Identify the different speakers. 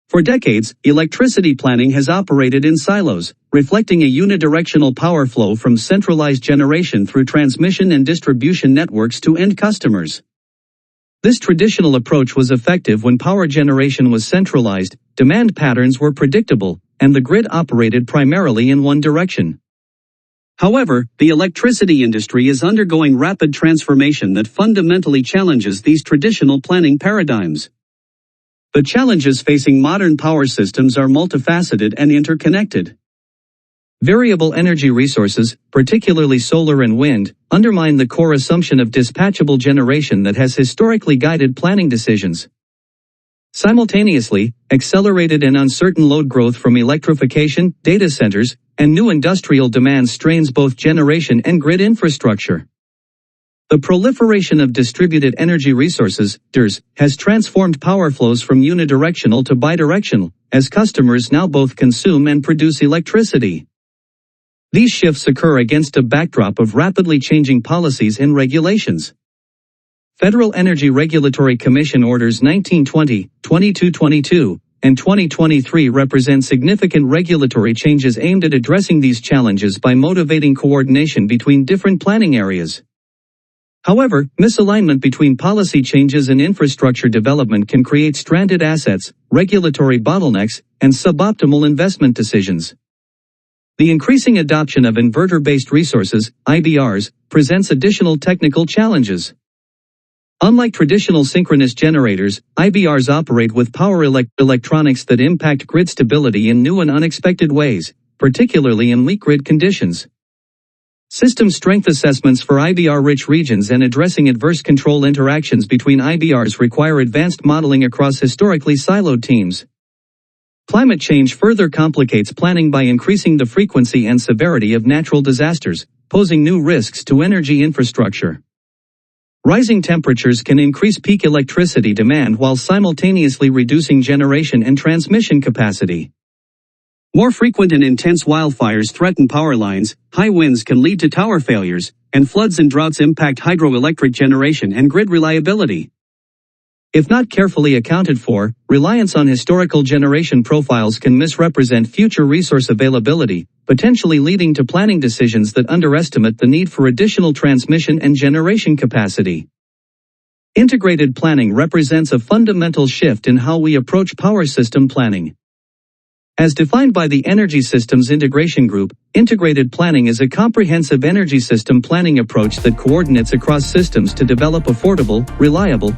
Speaker 1: For decades, electricity planning has operated in silos, reflecting a unidirectional power flow from centralized generation through transmission and distribution networks to end customers. This traditional approach was effective when power generation was centralized, demand patterns were predictable, and the grid operated primarily in one direction. However, the electricity industry is undergoing rapid transformation that fundamentally challenges these traditional planning paradigms. The challenges facing modern power systems are multifaceted and interconnected. Variable energy resources, particularly solar and wind, undermine the core assumption of dispatchable generation that has historically guided planning decisions. Simultaneously, accelerated and uncertain load growth from electrification, data centers, and new industrial demand strains both generation and grid infrastructure. The proliferation of distributed energy resources, DERs, has transformed power flows from unidirectional to bidirectional, as customers now both consume and produce electricity. These shifts occur against a backdrop of rapidly changing policies and regulations. Federal Energy Regulatory Commission Orders 1920, 2222, and 2023 represent significant regulatory changes aimed at addressing these challenges by motivating coordination between different planning areas. However, misalignment between policy changes and infrastructure development can create stranded assets, regulatory bottlenecks, and suboptimal investment decisions. The increasing adoption of inverter-based resources, IBRs, presents additional technical challenges. Unlike traditional synchronous generators, IBRs operate with power electronics that impact grid stability in new and unexpected ways, particularly in weak grid conditions. System strength assessments for IBR-rich regions and addressing adverse control interactions between IBRs require advanced modeling across historically siloed teams. Climate change further complicates planning by increasing the frequency and severity of natural disasters, posing new risks to energy infrastructure. Rising temperatures can increase peak electricity demand while simultaneously reducing generation and transmission capacity. More frequent and intense wildfires threaten power lines, high winds can lead to tower failures, and floods and droughts impact hydroelectric generation and grid reliability. If not carefully accounted for, reliance on historical generation profiles can misrepresent future resource availability, potentially leading to planning decisions that underestimate the need for additional transmission and generation capacity. Integrated planning represents a fundamental shift in how we approach power system planning. As defined by the Energy Systems Integration Group, integrated planning is a comprehensive energy system planning approach that coordinates across systems to develop affordable, reliable,